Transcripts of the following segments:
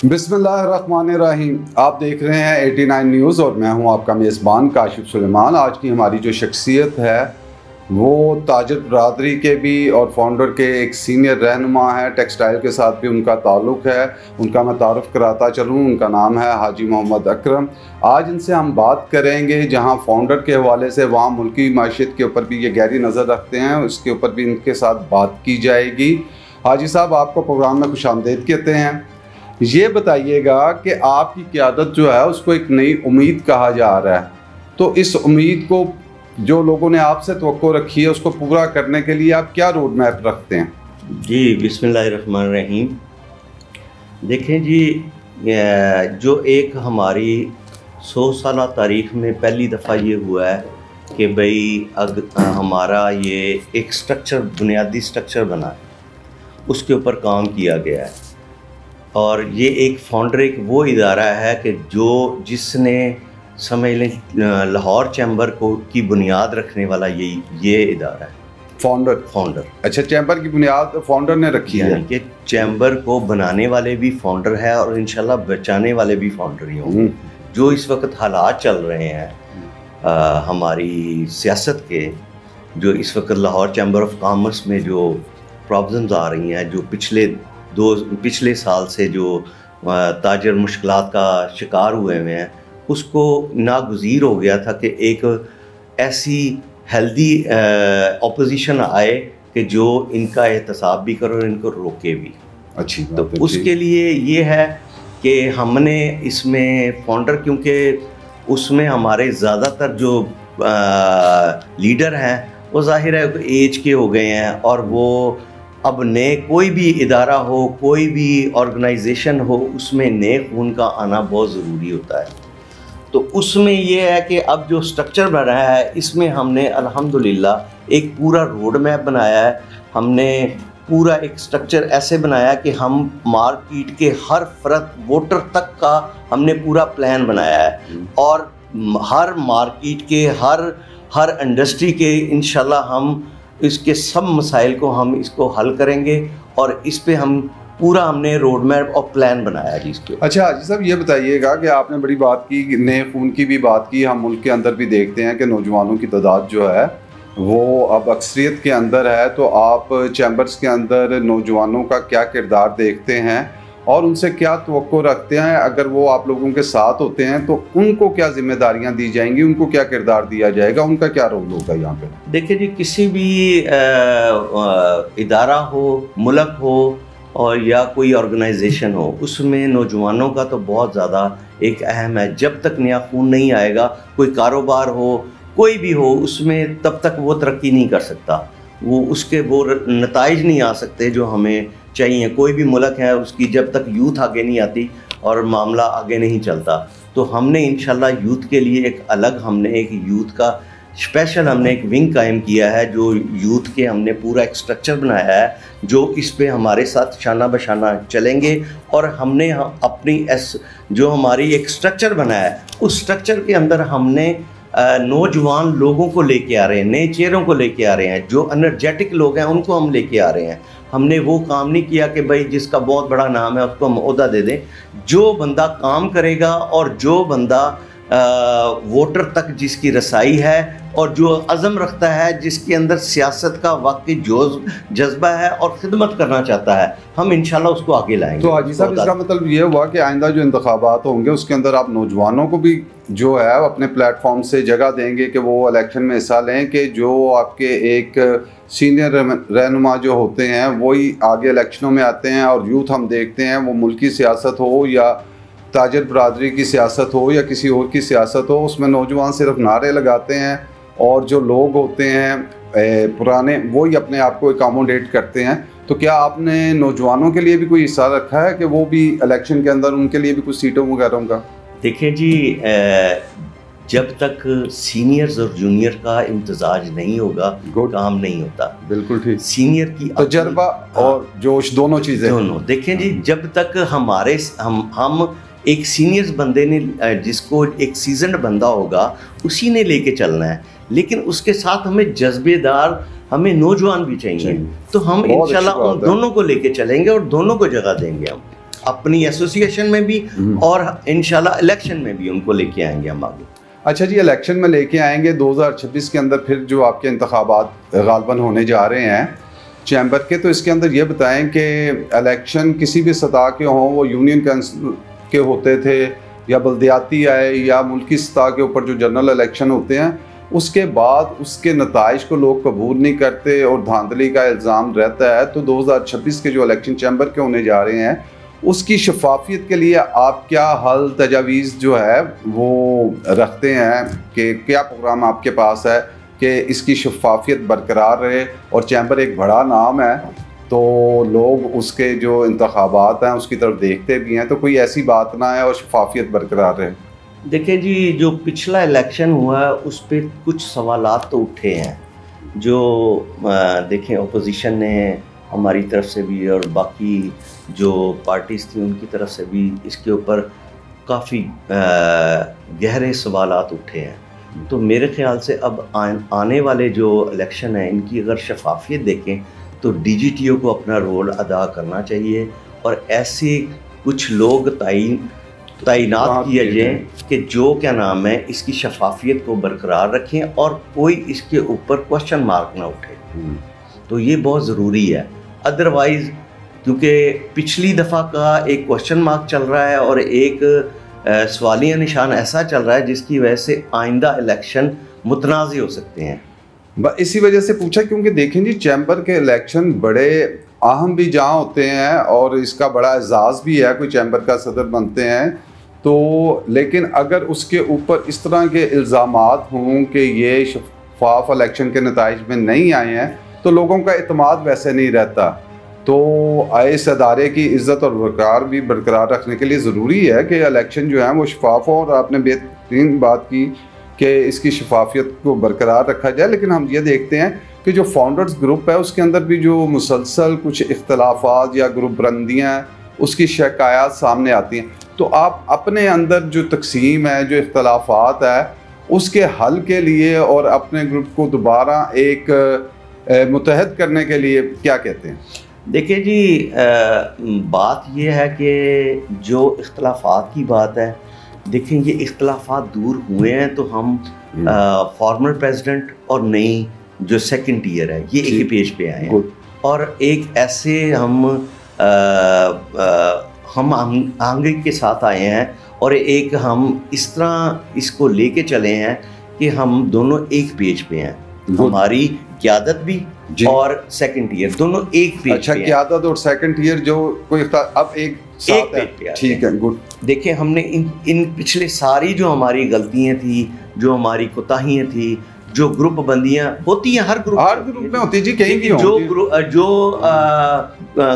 बिस्मिल्लाहिर्रहमानिर्रहीम। आप देख रहे हैं 89 न्यूज़ और मैं हूं आपका मेज़बान काशिफ सुलेमान। आज की हमारी जो शख्सियत है वो ताजर बरादरी के भी और फाउंडर के एक सीनियर रहनुमा है। टेक्सटाइल के साथ भी उनका ताल्लुक़ है। उनका मैं तारुफ़ कराता चलूँ। उनका नाम है हाजी मोहम्मद अकरम। आज इनसे हम बात करेंगे जहाँ फाउंडर के हवाले से वहाँ मुल्की माशियत के ऊपर भी ये गहरी नज़र रखते हैं, उसके ऊपर भी इनके साथ बात की जाएगी। हाजी साहब, आपको प्रोग्राम में खुशामदीद कहते हैं। ये बताइएगा कि आपकी क़यादत जो है उसको एक नई उम्मीद कहा जा रहा है, तो इस उम्मीद को जो लोगों ने आपसे तवक्को रखी है उसको पूरा करने के लिए आप क्या रोड मैप रखते हैं? जी, बिस्मिल्लाहिर्रहमानिर्रहीम। देखें जी, जो एक हमारी 100 साला तारीख़ में पहली दफ़ा ये हुआ है कि भाई हमारा ये एक स्ट्रक्चर, बुनियादी स्ट्रक्चर बना है, उसके ऊपर काम किया गया है। और ये एक फाउंडर एक वो इदारा है कि जिसने समझ लें लाहौर चैम्बर की बुनियाद रखने वाला ये इदारा है। फाउंडर अच्छा, चैम्बर की बुनियाद फाउंडर ने रखी है, यानी कि चैम्बर को बनाने वाले भी फाउंडर है और इंशाल्लाह बचाने वाले भी फाउंडर ही होंगे। जो इस वक्त हालात चल रहे हैं हमारी सियासत के, जो इस वक्त लाहौर चैम्बर ऑफ कॉमर्स में जो प्रॉब्लम्स आ रही हैं, जो पिछले साल से जो ताजर मुश्किलात का शिकार हुए हैं, उसको नागुज़ीर हो गया था कि एक ऐसी हेल्दी ऑपोजिशन आए कि जो इनका एहतसाब भी करे और इनको रोके भी। अच्छी बात तो उसके लिए ये है कि हमने इसमें फाउंडर, क्योंकि उसमें हमारे ज़्यादातर जो लीडर हैं वो ज़ाहिर है एज के हो गए हैं, और वो अब नए कोई भी इदारा हो, कोई भी ऑर्गेनाइजेशन हो, उसमें नए खून का आना बहुत ज़रूरी होता है। तो उसमें ये है कि अब जो स्ट्रक्चर बना है इसमें हमने अल्हम्दुलिल्लाह एक पूरा रोड मैप बनाया है। हमने पूरा एक स्ट्रक्चर ऐसे बनाया कि हम मार्केट के हर फ़र्द वोटर तक का हमने पूरा प्लान बनाया है, और हर मार्केट के हर इंडस्ट्री के इंशाल्लाह हम इसके सब मसाइल को हम इसको हल करेंगे, और इस पे हमने रोड मैप और प्लान बनाया जी इसके। अच्छा हाजी साहब, ये बताइएगा कि आपने बड़ी बात की, नए खून की भी बात की। हम मुल्क के अंदर भी देखते हैं कि नौजवानों की तादाद जो है वो अब अक्सरियत के अंदर है, तो आप चैम्बर्स के अंदर नौजवानों का क्या किरदार देखते हैं और उनसे क्या तवक्को रखते हैं? अगर वो आप लोगों के साथ होते हैं तो उनको क्या जिम्मेदारियां दी जाएंगी, उनको क्या किरदार दिया जाएगा, उनका क्या रोल होगा यहाँ पे? देखिए जी, किसी भी इदारा हो, मुल्क हो और या कोई ऑर्गेनाइजेशन हो, उसमें नौजवानों का तो बहुत ज़्यादा एक अहम है। जब तक नया खून नहीं आएगा, कोई कारोबार हो, कोई भी हो, उसमें तब तक वो तरक्की नहीं कर सकता, उसके नताइज नहीं आ सकते जो हमें चाहिए। कोई भी मुल्क है, उसकी जब तक यूथ आगे नहीं आती और मामला आगे नहीं चलता। तो हमने इंशाल्लाह यूथ के लिए हमने एक यूथ का स्पेशल एक विंग कायम किया है, जो यूथ के हमने पूरा एक स्ट्रक्चर बनाया है, जो इस पे हमारे साथ शाना बशाना चलेंगे। और हमने जो हमारी एक स्ट्रक्चर बनाया है, उस स्ट्रक्चर के अंदर हमने नौजवान लोगों को लेके आ रहे हैं, नए चेहरों को लेके आ रहे हैं, जो एनर्जेटिक लोग हैं उनको हम लेके आ रहे हैं। हमने वो काम नहीं किया कि भाई जिसका बहुत बड़ा नाम है उसको हम ओहदा दे दें। जो बंदा काम करेगा और जो बंदा वोटर तक जिसकी रसाई है और जो अज़म रखता है, जिसके अंदर सियासत का वाकई जज्बा है और ख़िदमत करना चाहता है, हम इंशाल्लाह उसको आगे लाएंगे। तो हाजी साहब, इसका मतलब ये हुआ कि आइंदा जो इंतखाबात होंगे उसके अंदर आप नौजवानों को भी जो है अपने प्लेटफॉर्म से जगह देंगे कि वो इलेक्शन में हिस्सा लें, कि जो आपके एक सीनियर रहनुमा जो होते हैं वही आगे इलेक्शनों में आते हैं, और यूथ हम देखते हैं वो मुल्की सियासत हो या ताजर बरादरी की सियासत हो या किसी और की सियासत हो, उसमें नौजवान सिर्फ नारे लगाते हैं और जो लोग होते हैं पुराने वही अपने आप को अकोमोडेट करते हैं। तो क्या आपने नौजवानों के लिए भी कोई हिस्सा रखा है कि वो भी इलेक्शन के अंदर उनके लिए भी कुछ सीटों वगैरह का? देखिए जी, जब तक सीनियर्स और जूनियर का इम्तजाज नहीं होगा काम नहीं होता। बिल्कुल ठीक। सीनियर की तजर्बा और जोश दोनों चीज़ें। दोनों देखें जी, जब तक हम एक सीनियर्स बंदे ने, जिसको एक सीजन्ड बंदा होगा, उसी ने लेके चलना है, लेकिन उसके साथ हमें जज्बेदार, हमें नौजवान भी चाहिए। तो हम इंशाल्लाह उन दोनों को लेके चलेंगे और दोनों को जगह देंगे हम। अपनी एसोसिएशन में भी और इंशाल्लाह इलेक्शन में भी उनको लेके आएंगे हम आगे। अच्छा जी, इलेक्शन में लेके आएंगे 2026 के अंदर फिर जो आपके इंतखाबात गालबन होने जा रहे हैं चैम्बर के, तो इसके अंदर ये बताएं कि इलेक्शन किसी भी सतह के हों, वो यूनियन काउंसिल के होते थे या बल्दियाती आए या मुल्की सतह के ऊपर जो जनरल इलेक्शन होते हैं, उसके बाद उसके नताइज को लोग कबूल नहीं करते और धांधली का इल्ज़ाम रहता है, तो 2026 के जो इलेक्शन चैम्बर के होने जा रहे हैं उसकी शफाफियत के लिए आप क्या हल तजावीज़ जो है वो रखते हैं कि क्या प्रोग्राम आपके पास है कि इसकी शफाफियत बरकरार रहे? और चैम्बर एक बड़ा नाम है तो लोग उसके जो इंतखाबात हैं उसकी तरफ देखते भी हैं, तो कोई ऐसी बात ना है और शफाफियत बरकरार रहे। देखिए जी, जो पिछला इलेक्शन हुआ है उस पर कुछ सवालात तो उठे हैं, जो देखें अपोजिशन ने हमारी तरफ से भी और बाकी जो पार्टीज़ थी उनकी तरफ से भी इसके ऊपर काफ़ी गहरे सवालात उठे हैं। तो मेरे ख़्याल से अब आने वाले जो इलेक्शन है इनकी अगर शफाफियत देखें तो डीजीटीओ को अपना रोल अदा करना चाहिए और ऐसे कुछ लोग तैनात किए जाएँ कि जो क्या नाम है इसकी शफाफियत को बरकरार रखें और कोई इसके ऊपर क्वेश्चन मार्क ना उठे। तो ये बहुत ज़रूरी है, अदरवाइज़ क्योंकि पिछली दफ़ा का एक क्वेश्चन मार्क चल रहा है और एक सवालिया निशान ऐसा चल रहा है जिसकी वजह से आइंदा इलेक्शन मुतनाज़ हो सकते हैं। इसी वजह से पूछा क्योंकि देखें जी, चैम्बर के इलेक्शन बड़े अहम भी जहाँ होते हैं और इसका बड़ा एजाज़ भी है, कोई चैम्बर का सदर बनते हैं तो, लेकिन अगर उसके ऊपर इस तरह के इल्ज़ामात हों कि ये शफाफ इलेक्शन के नताइज में नहीं आए हैं तो लोगों का एतमाद वैसे नहीं रहता। तो इस अदारे की इज़्ज़त और वक़ार भी बरकरार रखने के लिए ज़रूरी है कि इलेक्शन जो है वो शफाफ हो, और आपने बेहतरीन बात की कि इसकी शफाफियत को बरकरार रखा जाए। लेकिन हम ये देखते हैं कि जो फाउंडर्स ग्रुप है उसके अंदर भी जो मुसलसल कुछ इख्तलाफात या ग्रुप बंदियाँ उसकी शिकायत सामने आती हैं, तो आप अपने अंदर जो तकसीम है, जो इख्तलाफात है, उसके हल के लिए और अपने ग्रुप को दोबारा एक मुतहद करने के लिए क्या कहते हैं? देखिए जी, बात यह है कि जो इख्तलाफात की बात है, देखें ये इख्तलाफात दूर हुए हैं तो हम फॉर्मर प्रेसिडेंट और नई जो सेकंड ईयर है ये एक ही पेज पे आए हैं और एक ऐसे हम आंगे के साथ आए हैं और एक हम इस तरह इसको लेके चले हैं कि हम दोनों एक पेज पे हैं, हमारी क़यादत भी और सेकंड ईयर दोनों एक पेज अच्छा, पे क़यादत और सेकंड ईयर जो कोई अब एक साथ है, ठीक है, गुड। देखिए हमने इन पिछले सारी जो हमारी गलतियां थी, जो हमारी कोताहियां थी, जो ग्रुप बंदियां होती हैं हर ग्रुप में होती जी, कहीं भी जो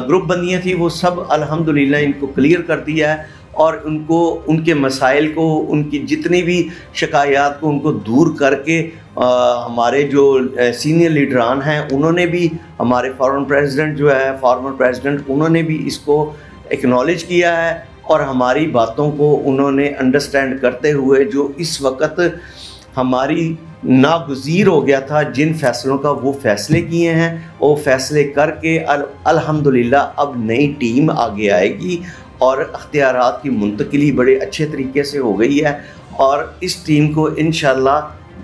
ग्रुप बंदियां थी वो सब अल्हम्दुलिल्लाह इनको क्लियर कर दिया है और उनको उनके मसाइल को, उनकी जितनी भी शिकायत को उनको दूर करके हमारे जो सीनियर लीडरान हैं उन्होंने भी, हमारे फॉर्मर प्रेसिडेंट उन्होंने भी इसको एक्नॉलेज किया है और हमारी बातों को उन्होंने अंडरस्टैंड करते हुए जो इस वक्त हमारी नागुज़ीर हो गया था जिन फैसलों का वो फैसले किए हैं, वो फैसले करके अल्हम्दुलिल्लाह अब नई टीम आगे आएगी और अख्तियारात की मुंतकिली बड़े अच्छे तरीके से हो गई है और इस टीम को इंशाल्लाह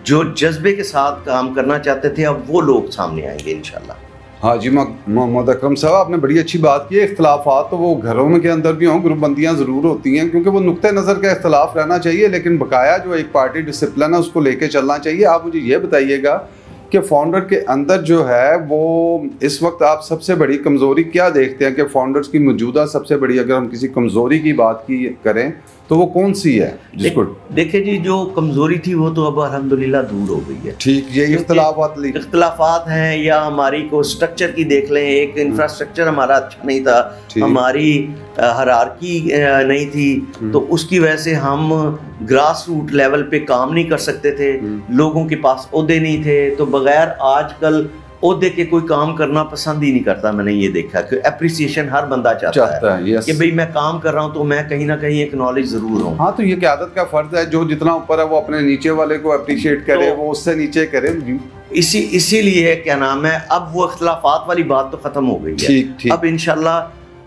जो जज्बे के साथ काम करना चाहते थे अब वो लोग सामने आएंगे इंशाल्लाह। हाँ जी, मोहम्मद अकरम साहब आपने बड़ी अच्छी बात की है। इख्तलाफात तो वो घरों में के अंदर भी हों, ग्रुप बंदियाँ ज़रूर होती हैं क्योंकि वो नुक्ते नज़र का इख्तलाफ रहना चाहिए, लेकिन बकाया जो एक पार्टी डिसिप्लिन है उसको लेके चलना चाहिए। आप मुझे ये बताइएगा कि फाउंडर के अंदर जो है वो इस वक्त आप सबसे बड़ी कमज़ोरी क्या देखते हैं कि फाउंडर्स की मौजूदा सबसे बड़ी, अगर हम किसी कमज़ोरी की बात की करें तो वो कौन सी है जिसको? देखिए जी, जो कमज़ोरी थी वो तो अब अल्हम्दुलिल्लाह दूर हो गई है। ठीक, ये इख्तलाफात हैं या हमारी को स्ट्रक्चर की देख लें, एक इंफ्रास्ट्रक्चर हमारा अच्छा नहीं था, हमारी हायरार्की नहीं थी, तो उसकी वजह से हम ग्रास रूट लेवल पे काम नहीं कर सकते थे, लोगों के पास ओहदे नहीं थे, तो बगैर आजकल ओहदे के कोई काम करना पसंद ही नहीं करता। मैंने ये देखा कि अप्रिसिएशन हर बंदा चाहता है कि भाई मैं काम कर रहा हूँ तो मैं कहीं ना कहीं एक नॉलेज ज़रूर हूँ। हाँ, तो ये क़यादत का फ़र्ज़ है, जो जितना ऊपर है वो अपने नीचे वाले को अप्रिशिएट करे, वो उससे नीचे करे। इसीलिए क्या नाम है, अब वो इख्तलाफात वाली बात तो ख़त्म हो गई है। अब इंशाल्लाह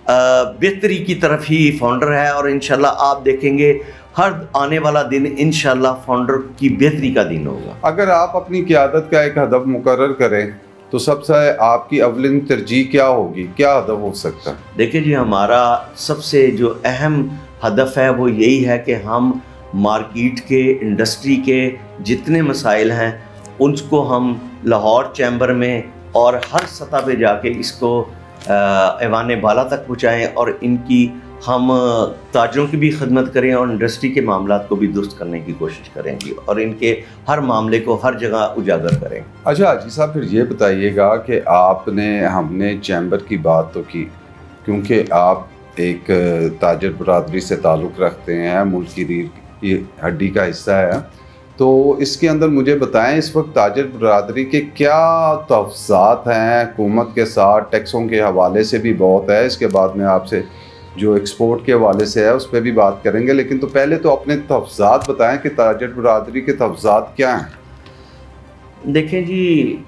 बेहतरी की तरफ ही फाउंडर है, और इंशाल्लाह आप देखेंगे हर आने वाला दिन इंशाल्लाह फाउंडर की बेहतरी का दिन होगा। अगर आप अपनी क़यादत का एक हदफ मुकर्रर करें तो सबसे आपकी अवलिन तरजीह क्या होगी, क्या हदफ हो सकता है? देखिए जी, हमारा सबसे जो अहम हदफ है वो यही है कि हम मार्केट के, इंडस्ट्री के जितने मसाइल हैं उनको हम लाहौर चैम्बर में और हर सतह पे जाके इसको ऐवान बाला तक पहुँचाएँ, और इनकी हम ताजरों की भी खिदमत करें और इंडस्ट्री के मामलात को भी दुरुस्त करने की कोशिश करेंगे, और इनके हर मामले को हर जगह उजागर करें। अच्छा हाजी साहब, फिर ये बताइएगा कि हमने चैम्बर की बात तो की, क्योंकि आप एक ताजर बरादरी से ताल्लुक़ रखते हैं, मुल्क की रीढ़ की हड्डी का हिस्सा है, तो इसके अंदर मुझे बताएं इस वक्त ताजर बरादरी के क्या तहफ़्फ़ुज़ात हैं हुकूमत के साथ? टैक्सों के हवाले से भी बहुत है, इसके बाद में आपसे जो एक्सपोर्ट के हवाले से है उस पर भी बात करेंगे, लेकिन तो पहले तो अपने तहफ़्फ़ुज़ात बताएं कि ताजर बरादरी के तहफ़्फ़ुज़ात क्या हैं? देखें जी,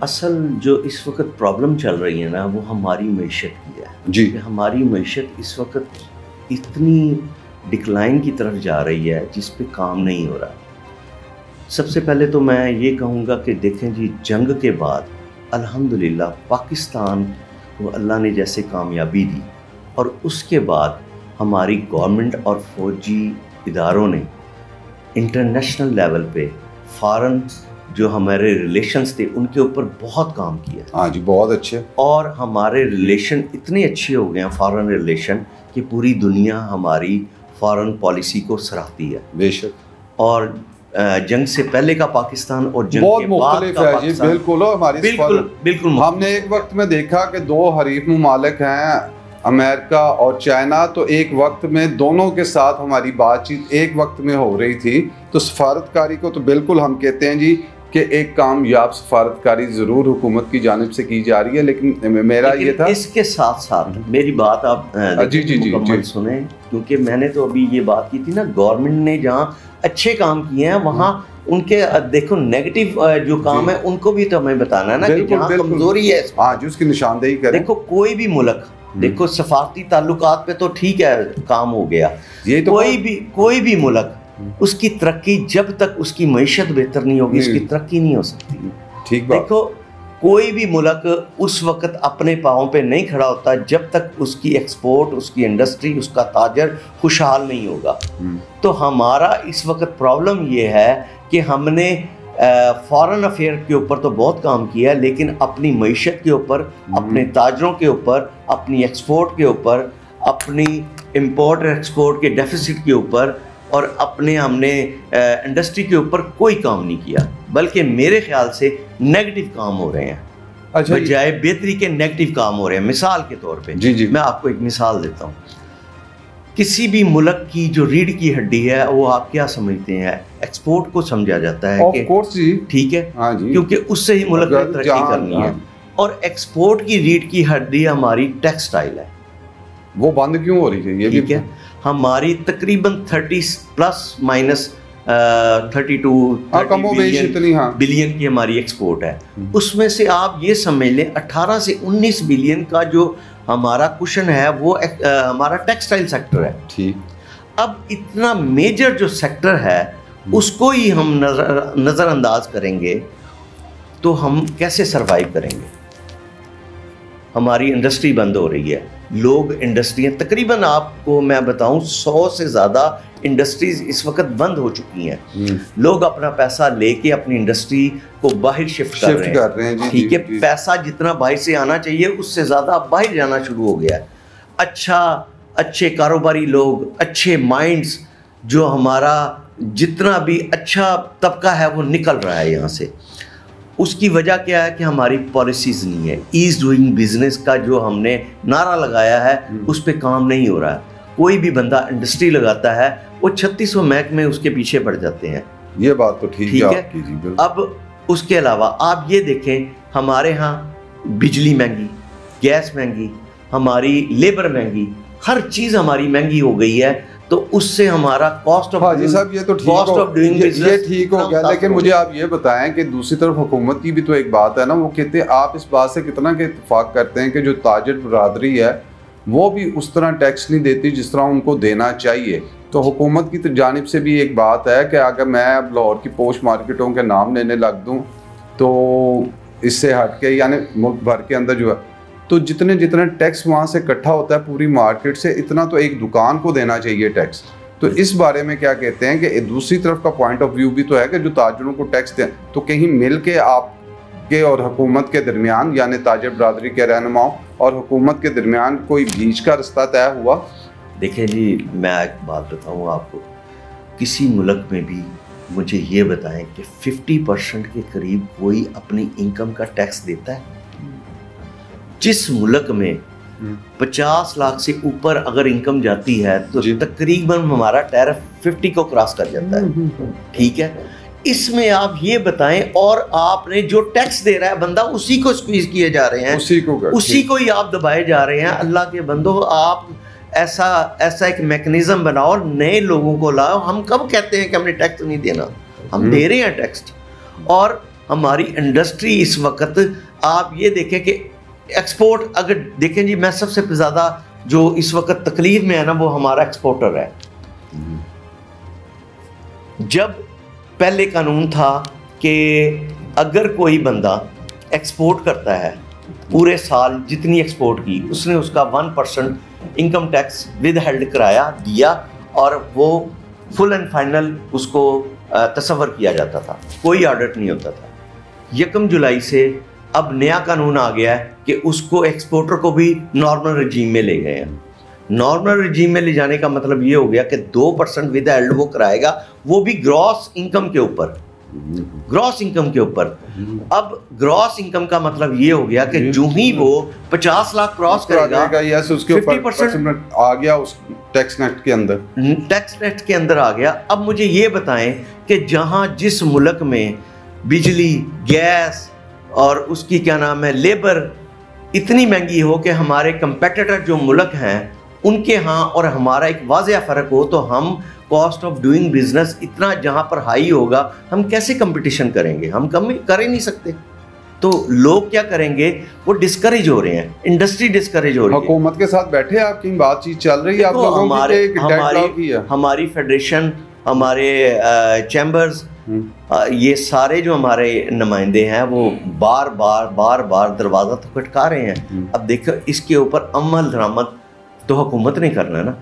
असल जो इस वक्त प्रॉब्लम चल रही है ना, वो हमारी मईशत की है जी। हमारी मईशत इस वक्त इतनी डिक्लाइन की तरफ जा रही है जिस पे काम नहीं हो रहा। सबसे पहले तो मैं ये कहूँगा कि देखें जी, जंग के बाद अल्हम्दुलिल्लाह पाकिस्तान को अल्लाह ने जैसे कामयाबी दी, और उसके बाद हमारी गवर्नमेंट और फौजी इदारों ने इंटरनेशनल लेवल पे फ़ॉरेन जो हमारे रिलेशंस थे उनके ऊपर बहुत काम किया। हाँ जी, बहुत अच्छे। और हमारे रिलेशन इतने अच्छे हो गए हैं, फ़ॉरेन रिलेशन, कि पूरी दुनिया हमारी फ़ॉरेन पॉलिसी को सराहती है। बेशक। और जंग से पहले का पाकिस्तान और जंग बहुत के बाद मुख्तलिफ का है जी, पाकिस्तान बिल्कुल हमारी बिल्कुल हमने एक वक्त में देखा कि दो हरीफ मुमालिक हैं, अमेरिका और चाइना, तो एक वक्त में दोनों के साथ हमारी बातचीत एक वक्त में हो रही थी। तो सफारतकारी को तो बिल्कुल हम कहते हैं जी कि एक कामयाब सफारतकारी ज़रूर हुकूमत की जानिब से की जा रही है, लेकिन मेरा ये था, इसके साथ साथ मेरी बात आप मुकम्मल सुने, क्योंकि मैंने तो अभी ये बात की थी ना, गवर्नमेंट ने जहाँ अच्छे काम किए हैं वहाँ उनके देखो नेगेटिव जो काम है उनको भी तो हमें बताना है ना, कि जहाँ कमजोरी है हाँ जी उसकी निशानदेही करें। देखो कोई भी मुल्क, देखो सफारती ताल्लुकात पे तो ठीक है काम हो गया, ये तो कोई भी मुल्क उसकी तरक्की जब तक उसकी मईशत बेहतर नहीं होगी उसकी तरक्की नहीं हो सकती। ठीक बात। देखो कोई भी मुल्क उस वक्त अपने पाँव पे नहीं खड़ा होता जब तक उसकी एक्सपोर्ट, उसकी इंडस्ट्री, उसका ताजर खुशहाल नहीं होगा। तो हमारा इस वक्त प्रॉब्लम ये है कि हमने फॉरेन अफेयर के ऊपर तो बहुत काम किया, लेकिन अपनी मईशत के ऊपर, अपने ताजरों के ऊपर, अपनी एक्सपोर्ट के ऊपर, अपनी इंपोर्ट और एक्सपोर्ट के डेफिसिट के ऊपर और हमने इंडस्ट्री के ऊपर कोई काम नहीं किया, बल्कि मेरे ख्याल से नेगेटिव काम हो रहे हैं। अच्छा, बजाय बेहतरी के नेगेटिव काम हो रहे हैं। मिसाल के तौर पे जी मैं आपको एक मिसाल देता हूँ। किसी भी मुल्क की जो रीढ़ की हड्डी है वो आप क्या समझते हैं? एक्सपोर्ट को समझा जाता है कि ठीक है, क्योंकि उससे ही मुल्क ने तरक्की करनी है। और एक्सपोर्ट की रीढ़ की हड्डी हमारी टेक्सटाइल है। वो बंद क्यों हो रही है? ये ठीक है, हमारी तकरीबन 30 प्लस माइनस 32 बिलियन की हमारी एक्सपोर्ट है। उसमें से आप ये समझ लें 18 से 19 बिलियन का जो हमारा कुशन है वो हमारा टेक्सटाइल सेक्टर है। ठीक। अब इतना मेजर जो सेक्टर है उसको ही हम नज़रअंदाज करेंगे तो हम कैसे सरवाइव करेंगे? हमारी इंडस्ट्री बंद हो रही है, लोग इंडस्ट्रियाँ तकरीबन आपको मैं बताऊं 100 से ज़्यादा इंडस्ट्रीज इस वक्त बंद हो चुकी हैं। लोग अपना पैसा लेके अपनी इंडस्ट्री को बाहर शिफ्ट कर रहे हैं। ठीक है, पैसा जितना बाहर से आना चाहिए उससे ज़्यादा बाहर जाना शुरू हो गया है। अच्छे कारोबारी लोग, अच्छे माइंड्स, जो हमारा जितना भी अच्छा तबका है वो निकल रहा है यहाँ से। उसकी वजह क्या है कि हमारी पॉलिसीज़ नहीं है। ईज़ डूइंग बिजनेस का जो हमने नारा लगाया है उस पर काम नहीं हो रहा है। कोई भी बंदा इंडस्ट्री लगाता है वो 3600 महकमे उसके पीछे पड़ जाते हैं। ये बात तो ठीक है। अब उसके अलावा आप ये देखें, हमारे यहाँ बिजली महंगी, गैस महंगी, हमारी लेबर महंगी, हर चीज़ हमारी महंगी हो गई है। तो उससे हमारा कॉस्ट ऑफ डूइंग ये ठीक हो गया। लेकिन मुझे आप ये बताएं कि दूसरी तरफ हुकूमत की भी तो एक बात है ना, वो कहते हैं, आप इस बात से कितना के इत्तेफाक करते हैं कि जो ताजर बरादरी है वो भी उस तरह टैक्स नहीं देती जिस तरह उनको देना चाहिए। तो हुकूमत की जानिब से भी एक बात है कि अगर मैं अब लाहौर की पोश मार्केटों के नाम लेने लग दूँ तो इससे हट के यानी मुल्क भर के अंदर जो है तो जितने जितने टैक्स वहाँ से इकट्ठा होता है पूरी मार्केट से, इतना तो एक दुकान को देना चाहिए टैक्स। तो इस बारे में क्या कहते हैं कि दूसरी तरफ का पॉइंट ऑफ व्यू भी तो है कि जो ताजरों को टैक्स दें तो कहीं मिल के आपके और हुकूमत के दरमियान यानी ताजर बरादरी के रहनुमाओं और हुकूमत के दरमियान कोई बीच का रास्ता तय हुआ? देखिए जी, मैं एक बात बताऊँ आपको, किसी मुल्क में भी मुझे ये बताएं कि 50% के करीब कोई अपनी इनकम का टैक्स देता है? जिस मुल्क में 50 लाख से ऊपर अगर इनकम जाती है तो तकरीबन हमारा टैरिफ 50 को क्रॉस कर जाता है, ठीक है। इसमें आप ये बताएं, और आपने जो टैक्स दे रहा है बंदा उसी को स्क्वीज किए जा रहे हैं, उसी को ही आप दबाए जा रहे हैं। अल्लाह के बंदो, आप ऐसा एक मैकेनिज्म बनाओ और नए लोगों को लाओ। हम कब कहते हैं कि हमने टैक्स नहीं देना? हम दे रहे हैं टैक्स। और हमारी इंडस्ट्री इस वक्त, आप ये देखें कि एक्सपोर्ट अगर देखें जी, मैं सबसे ज़्यादा जो इस वक्त तकलीफ में है ना, वो हमारा एक्सपोर्टर है। जब पहले कानून था कि अगर कोई बंदा एक्सपोर्ट करता है, पूरे साल जितनी एक्सपोर्ट की उसने उसका 1% इनकम टैक्स विद हेल्ड कराया दिया और वो फुल एंड फाइनल उसको तस्वर किया जाता था, कोई ऑडिट नहीं होता था। 1 जुलाई से अब नया कानून आ गया है कि उसको एक्सपोर्टर को भी नॉर्मल रजीम में ले गए हैं। नॉर्मल रजीम में ले जाने का मतलब ये हो गया कि 2% विद हेल्ड वो कराएगा, वो भी ग्रॉस इनकम के ऊपर, ग्रॉस इनकम के ऊपर। अब ग्रॉस इनकम का मतलब ये हो गया कि जो ही वो 50 लाख क्रॉस करेगा, उसके 50% आ गया उस टैक्स नेट के अंदर, टैक्स नेट के अंदर आ गया। अब मुझे ये बताएं कि जहां जिस मुल्क में बिजली, गैस और उसकी क्या नाम है, लेबर इतनी महंगी हो कि हमारे कंपेटिटर जो मुल्क हैं उनके यहाँ और हमारा एक वाज़ेह फ़र्क हो, तो हम कॉस्ट ऑफ डूइंग बिजनेस इतना जहाँ पर हाई होगा, हम कैसे कंपटीशन करेंगे? हम कम कर ही नहीं सकते। तो लोग क्या करेंगे? वो डिस्करेज हो रहे हैं, इंडस्ट्री डिस्करेज हो रही है। हुकूमत के साथ बैठे आपकी बातचीत चल रही है, आप लोगों की हमारी फेडरेशन, हमारे चैम्बर्स, ये सारे जो हमारे नुमाइंदे हैं वो बार बार दरवाज़ा तो खटका रहे हैं। अब देखो, इसके ऊपर अमल दरामद तो हुकूमत ने करना है ना।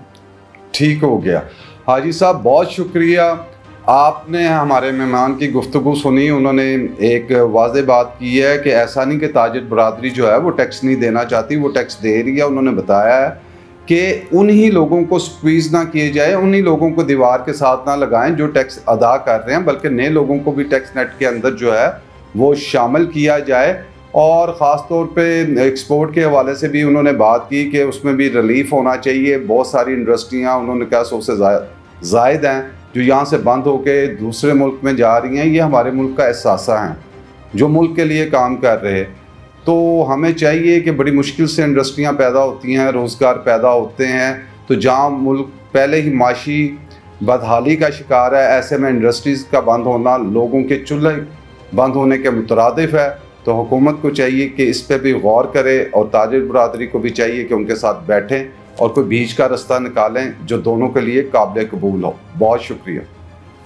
ठीक हो गया हाजी साहब, बहुत शुक्रिया। आपने हमारे मेहमान की गुफ्तगू सुनी, उन्होंने एक वाज़ेह बात की है कि ऐसा नहीं कि ताजिर बरादरी जो है वो टैक्स नहीं देना चाहती, वो टैक्स दे रही है। उन्होंने बताया है कि उन्हीं लोगों को स्क्वीज़ ना किए जाए, उन्हीं लोगों को दीवार के साथ ना लगाएं जो टैक्स अदा कर रहे हैं, बल्कि नए लोगों को भी टैक्स नेट के अंदर जो है वो शामिल किया जाए। और ख़ास तौर पे एक्सपोर्ट के हवाले से भी उन्होंने बात की कि उसमें भी रिलीफ होना चाहिए। बहुत सारी इंडस्ट्रियाँ उन्होंने कहा 100 से ज़ायद हैं जो यहाँ से बंद होकर दूसरे मुल्क में जा रही हैं। ये हमारे मुल्क का एहसासा हैं जो मुल्क के लिए काम कर रहे। तो हमें चाहिए कि बड़ी मुश्किल से इंडस्ट्रियाँ पैदा होती हैं, रोज़गार पैदा होते हैं। तो जहाँ मुल्क पहले ही माशी बदहाली का शिकार है, ऐसे में इंडस्ट्रीज़ का बंद होना लोगों के चूल्हे बंद होने के मुतरादिफ है। तो हुकूमत को चाहिए कि इस पर भी गौर करे और ताजिर बरादरी को भी चाहिए कि उनके साथ बैठें और कोई बीच का रास्ता निकालें जो दोनों के लिए काबिल कबूल हो। बहुत शुक्रिया।